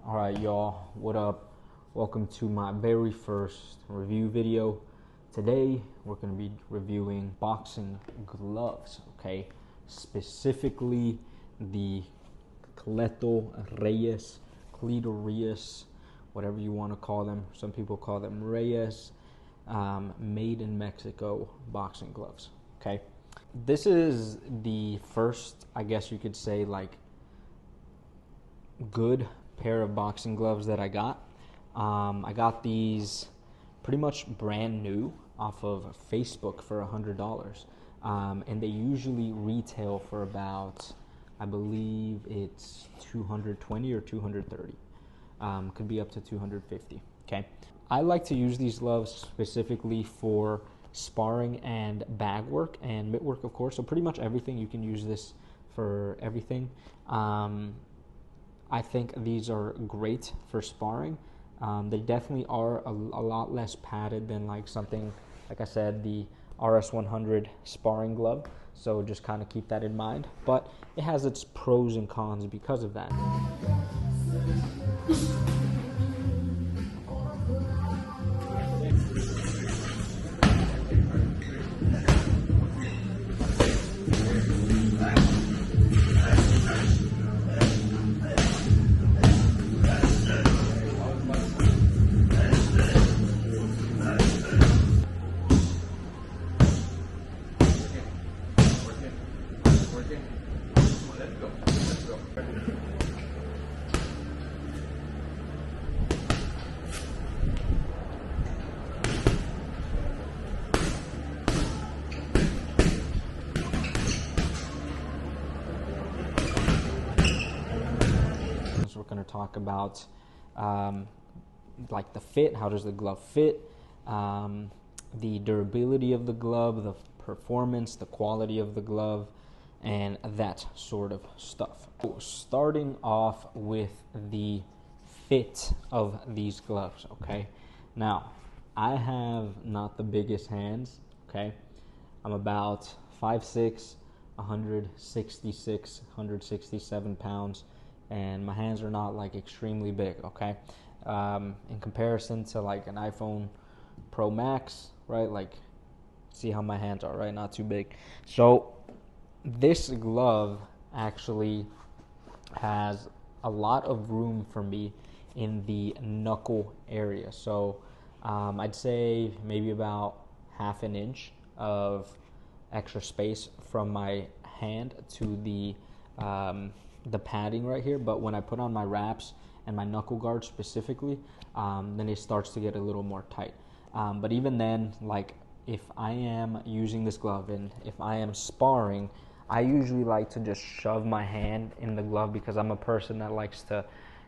Alright y'all, what up? Welcome to my very first review video. Today we're going to be reviewing boxing gloves, okay? Specifically the CLETO REYES, whatever you want to call them. Some people call them REYES, made in Mexico boxing gloves, okay? This is the first, I guess you could say, like, good pair of boxing gloves that I got. I got these pretty much brand new off of Facebook for $100, and they usually retail for about, I believe it's 220 or 230. Could be up to 250. Okay, I like to use these gloves specifically for sparring and bag work and mitt work, of course. So pretty much everything, you can use this for everything. I think these are great for sparring. They definitely are a lot less padded than like something, like I said, the RS100 sparring glove. So just kind of keep that in mind. But it has its pros and cons because of that. We're going to talk about like the fit, how does the glove fit, the durability of the glove, the performance, the quality of the glove, and that sort of stuff. Starting off with the fit of these gloves, okay? Now, I have not the biggest hands, okay? I'm about 5'6", 166, 167 pounds, and my hands are not like extremely big, okay? In comparison to like an iPhone Pro Max, right? Like, see how my hands are, right? Not too big. So this glove actually has a lot of room for me in the knuckle area. So I'd say maybe about half an inch of extra space from my hand to the padding right here. But when I put on my wraps and my knuckle guard specifically, then it starts to get a little more tight. But even then, like, if I am using this glove and if I am sparring, I usually like to just shove my hand in the glove because I'm a person that likes to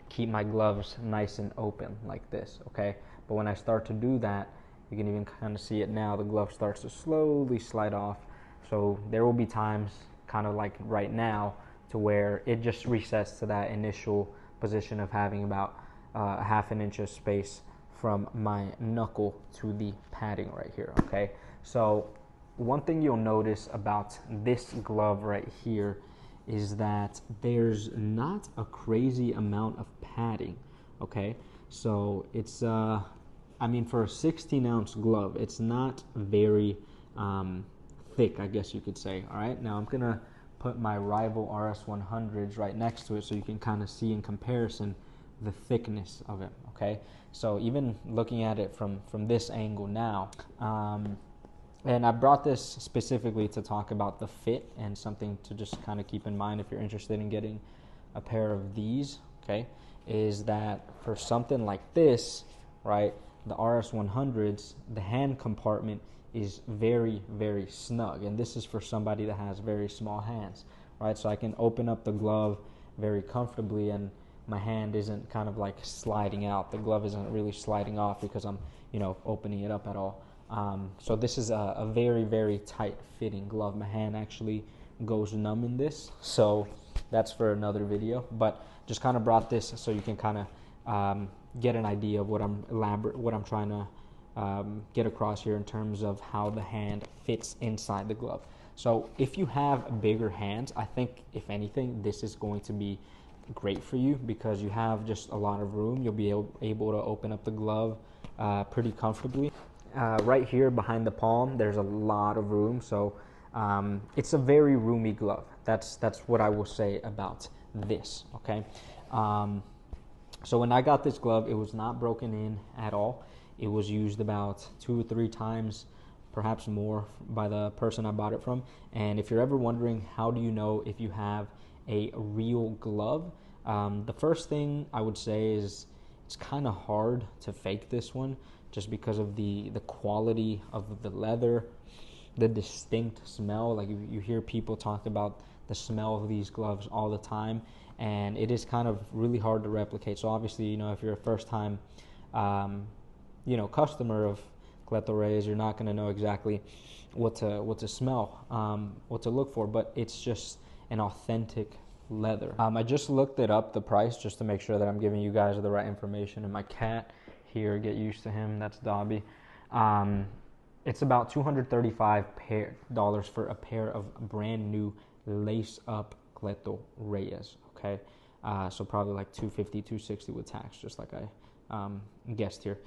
keep my gloves nice and open like this, okay? But when I start to do that, you can even kind of see it now, the glove starts to slowly slide off. So there will be times, kind of like right now, to where it just resets to that initial position of having about a half an inch of space from my knuckle to the padding right here, okay? So one thing you'll notice about this glove right here is that there's not a crazy amount of padding, okay? So it's, I mean, for a 16-ounce glove, it's not very thick, I guess you could say, all right? Now I'm gonna put my rival RS100s right next to it so you can kind of see in comparison the thickness of it, okay? So even looking at it from this angle now, and I brought this specifically to talk about the fit and something to just kind of keep in mind if you're interested in getting a pair of these, okay, is that for something like this, right, the RS100s, the hand compartment is very, very snug, and this is for somebody that has very small hands, right? So I can open up the glove very comfortably and my hand isn't kind of like sliding out. The glove isn't really sliding off because I'm, opening it up at all. So this is a very, very tight fitting glove. My hand actually goes numb in this, so that's for another video, but just kind of brought this so you can kind of get an idea of what I'm trying to get across here in terms of how the hand fits inside the glove. So if you have bigger hands, I think if anything, this is going to be great for you because you have just a lot of room. You'll be able to open up the glove pretty comfortably. Right here behind the palm, there's a lot of room, so it's a very roomy glove. That's what I will say about this, okay? So when I got this glove, it was not broken in at all. It was used about 2 or 3 times, perhaps more, by the person I bought it from. And if you're ever wondering how do you know if you have a real glove, the first thing I would say is it's kind of hard to fake this one just because of the quality of the leather, the distinct smell. Like you hear people talk about the smell of these gloves all the time, and it is kind of really hard to replicate. So obviously, you know, if you're a first time customer of CLETO REYES, you're not going to know exactly what to smell, what to look for, but it's just an authentic leather. I just looked it up, the price, just to make sure that I'm giving you guys the right information. And my cat here, get used to him, that's Dobby. It's about $235 for a pair of brand new lace up CLETO REYES, okay? So probably like $250, $260 with tax, just like I guessed here.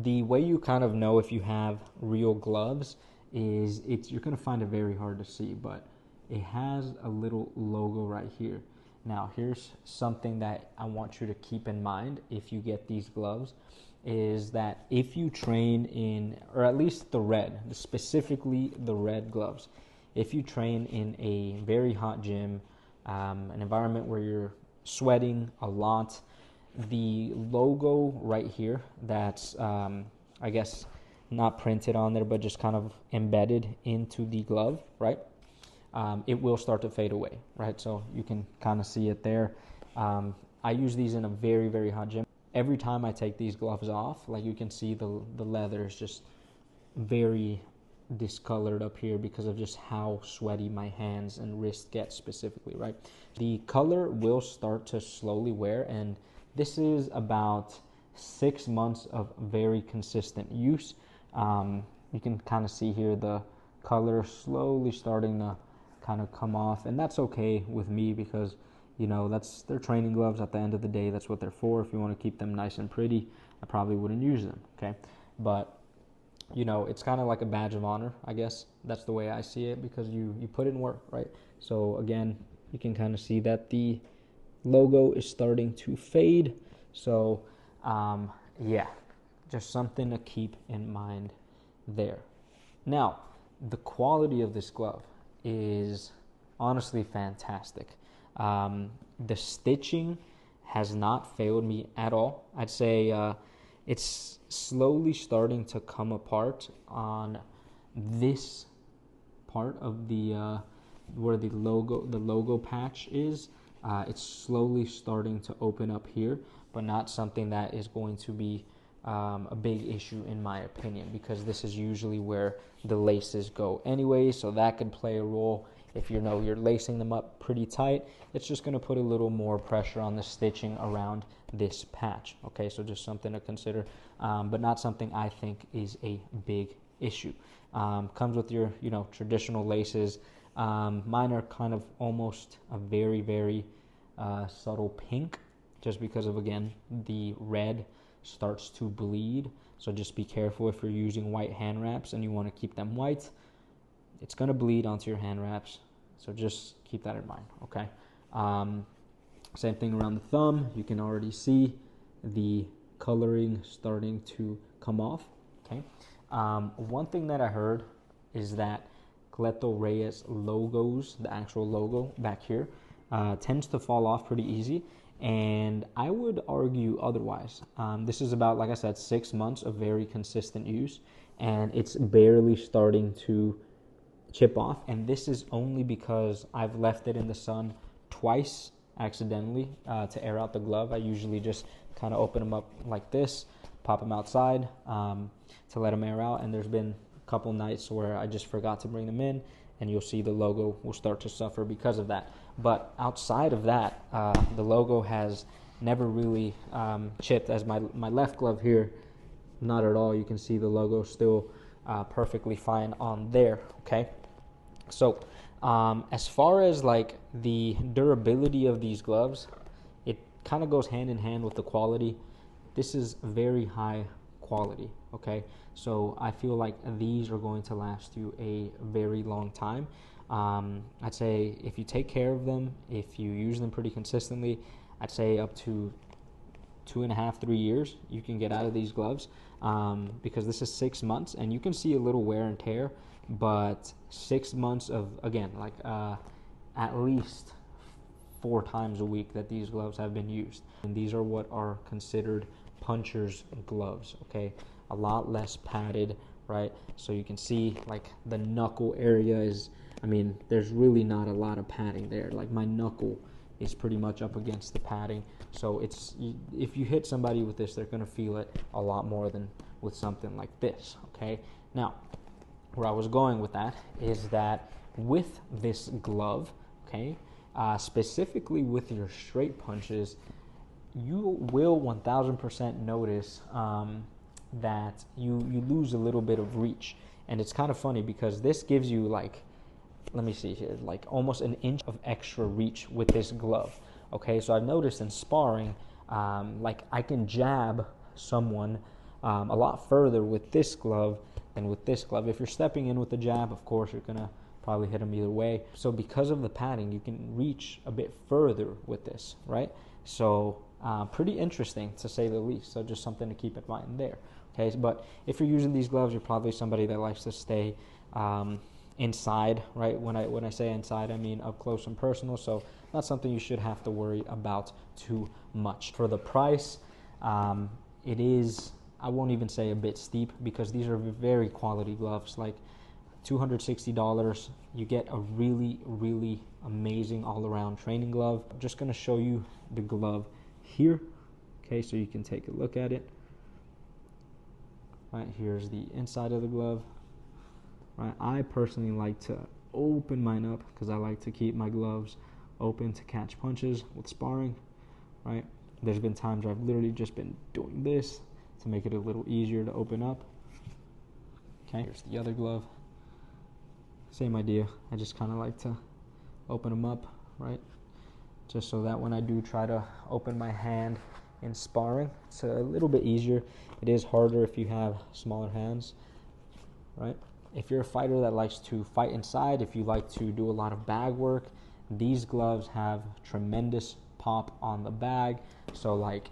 The way you kind of know if you have real gloves is you're gonna find it very hard to see, but it has a little logo right here. Now here's something that I want you to keep in mind if you get these gloves, is that if you train in, or at least specifically the red gloves, if you train in a very hot gym, an environment where you're sweating a lot, the logo right here that's I guess not printed on there but just kind of embedded into the glove, right, it will start to fade away, right? So you can kind of see it there. I use these in a very, very hot gym. Every time I take these gloves off, like you can see the leather is just very discolored up here because of just how sweaty my hands and wrist get specifically, right? The color will start to slowly wear, and this is about 6 months of very consistent use. You can kind of see here the color slowly starting to kind of come off, and that's okay with me because, you know, they're training gloves at the end of the day. That's what they're for. If you want to keep them nice and pretty, I probably wouldn't use them, okay? But, you know, it's kind of like a badge of honor, I guess. That's the way I see it, because you put in work, right? So again, you can kind of see that the logo is starting to fade. So yeah, just something to keep in mind there. Now, the quality of this glove is honestly fantastic. The stitching has not failed me at all. I'd say it's slowly starting to come apart on this part of the where the logo patch is. It's slowly starting to open up here, but not something that is going to be a big issue in my opinion, because this is usually where the laces go anyway, so that could play a role. If you know you're lacing them up pretty tight, it's just going to put a little more pressure on the stitching around this patch, okay? So just something to consider, but not something I think is a big issue. Comes with your, you know, traditional laces. Mine are kind of almost a very, very subtle pink, just because of, again, the red starts to bleed. So just be careful if you're using white hand wraps and you want to keep them white. It's going to bleed onto your hand wraps, so just keep that in mind, okay? Same thing around the thumb. You can already see the coloring starting to come off, okay? One thing that I heard is that CLETO REYES logos, the actual logo back here, tends to fall off pretty easy, and I would argue otherwise. This is about, like I said, 6 months of very consistent use, and it's barely starting to chip off, and this is only because I've left it in the sun twice accidentally to air out the glove. I usually just kind of open them up like this, pop them outside to let them air out, and there's been a couple nights where I just forgot to bring them in, and you'll see the logo will start to suffer because of that. But outside of that, the logo has never really chipped. As my left glove here, not at all. You can see the logo still perfectly fine on there, okay? So as far as like the durability of these gloves, it kind of goes hand in hand with the quality. This is very high quality, okay? So I feel like these are going to last you a very long time. I'd say if you take care of them, if you use them pretty consistently, I'd say up to 2.5, 3 years you can get out of these gloves, because this is 6 months, and you can see a little wear and tear, but 6 months of, again, like at least 4 times a week that these gloves have been used. And these are what are considered puncher's gloves, okay? A lot less padded, right? So you can see like the knuckle area is, I mean, there's really not a lot of padding there. Like my knuckle is pretty much up against the padding. So it's, if you hit somebody with this, they're gonna feel it a lot more than with something like this, okay? Now, where I was going with that is that with this glove, okay, specifically with your straight punches, you will 1000% notice that you lose a little bit of reach. And it's kind of funny because this gives you like, let me see here, like almost an inch of extra reach with this glove. Okay, so I've noticed in sparring, like I can jab someone a lot further with this glove than with this glove. If you're stepping in with the jab, of course, you're gonna probably hit them either way. So because of the padding, you can reach a bit further with this, right? So pretty interesting to say the least. So just something to keep in mind there. Okay, but if you're using these gloves, you're probably somebody that likes to stay inside, right? When I say inside, I mean up close and personal. So not something you should have to worry about too much. For the price, it is, I won't even say a bit steep, because these are very quality gloves. Like $260, you get a really, really amazing all-around training glove. I'm just going to show you the glove here, okay, so you can take a look at it. Right, here's the inside of the glove. Right, I personally like to open mine up because I like to keep my gloves open to catch punches with sparring, right? There's been times where I've literally just been doing this to make it a little easier to open up. Okay, here's the other glove. Same idea. I just kind of like to open them up, right? Just so that when I do try to open my hand in sparring, it's a little bit easier. It is harder if you have smaller hands, right? If you're a fighter that likes to fight inside, if you like to do a lot of bag work, these gloves have tremendous pop on the bag. So like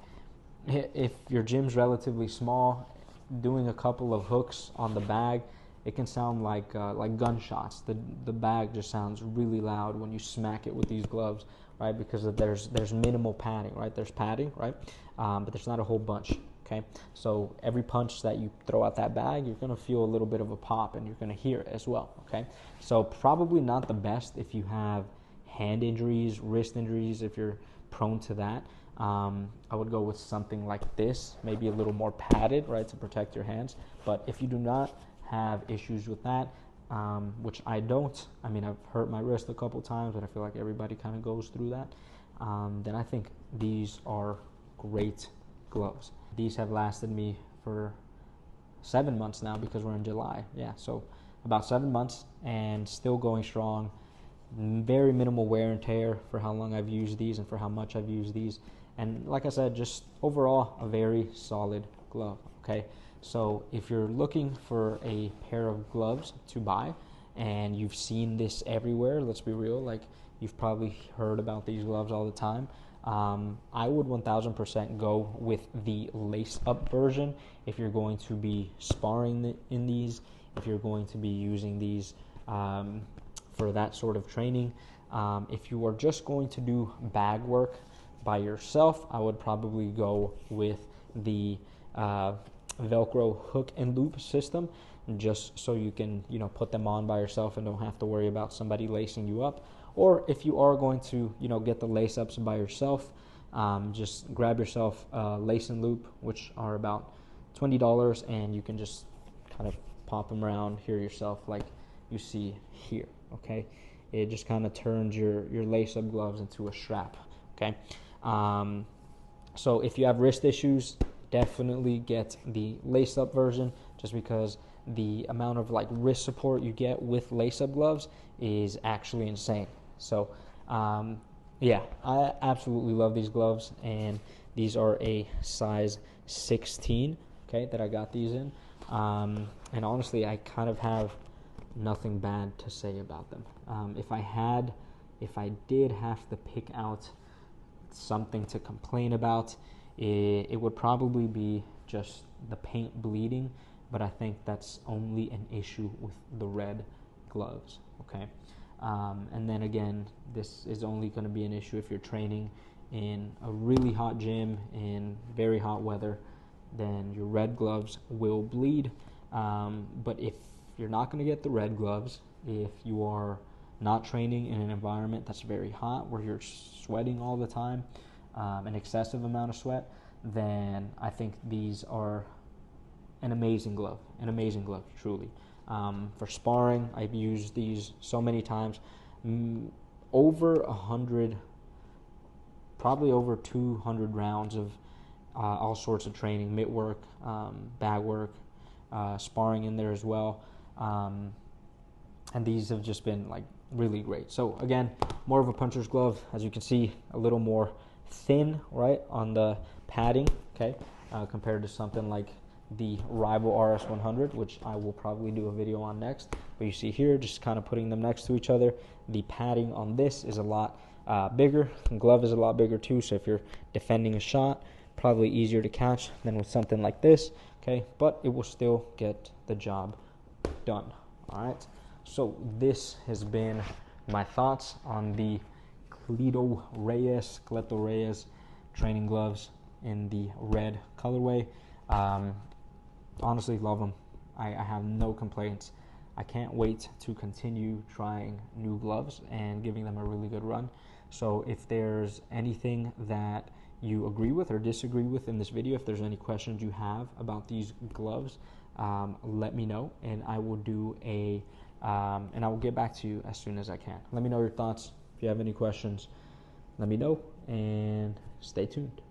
if your gym's relatively small, doing a couple of hooks on the bag, it can sound like gunshots. The bag just sounds really loud when you smack it with these gloves, right? Because there's minimal padding, right? There's padding, right? But there's not a whole bunch, okay? So every punch that you throw out that bag, you're gonna feel a little bit of a pop, and you're gonna hear it as well, okay? So probably not the best if you have hand injuries, wrist injuries, if you're prone to that. I would go with something like this, maybe a little more padded, right, to protect your hands. But if you do not have issues with that, which I don't, I mean, I've hurt my wrist a couple times, but I feel like everybody kind of goes through that, then I think these are great gloves. These have lasted me for 7 months now, because we're in July. Yeah, so about 7 months and still going strong. Very minimal wear and tear for how long I've used these and for how much I've used these. And like I said, just overall a very solid glove, okay? So if you're looking for a pair of gloves to buy and you've seen this everywhere, let's be real, like you've probably heard about these gloves all the time, I would 1000% go with the lace-up version if you're going to be sparring in these, if you're going to be using these for that sort of training. If you are just going to do bag work by yourself, I would probably go with the Velcro hook and loop system, just so you can, you know, put them on by yourself and don't have to worry about somebody lacing you up. Or if you are going to, you know, get the lace ups by yourself, just grab yourself a lace and loop, which are about $20, and you can just kind of pop them around here yourself, like you see here. Okay, it just kind of turns your lace up gloves into a strap. Okay, so if you have wrist issues, definitely get the lace up version, just because the amount of like wrist support you get with lace up gloves is actually insane. So Yeah, I absolutely love these gloves, and these are a size 16, okay, that I got these in. And honestly, I kind of have nothing bad to say about them. If I did have to pick out something to complain about, it would probably be just the paint bleeding, but I think that's only an issue with the red gloves, okay? And then again, this is only going to be an issue if you're training in a really hot gym in very hot weather, then your red gloves will bleed. But if you're not going to get the red gloves, if you are not training in an environment that's very hot where you're sweating all the time, an excessive amount of sweat, then I think these are an amazing glove, truly. For sparring, I've used these so many times, over 100, probably over 200 rounds of all sorts of training, mitt work, bag work, sparring in there as well. And these have just been like really great. So again, more of a puncher's glove, as you can see, a little more thin, right, on the padding, okay, compared to something like the Rival RS100, which I will probably do a video on next. But you see here, just kind of putting them next to each other, the padding on this is a lot bigger. The glove is a lot bigger too, so if you're defending a shot, probably easier to catch than with something like this, okay, but it will still get the job done. All right, so this has been my thoughts on the CLETO Reyes training gloves in the red colorway. Honestly, love them. I have no complaints. I can't wait to continue trying new gloves and giving them a really good run. So if there's anything that you agree with or disagree with in this video, if there's any questions you have about these gloves, let me know, and I will do and I will get back to you as soon as I can. Let me know your thoughts. If you have any questions, let me know, and stay tuned.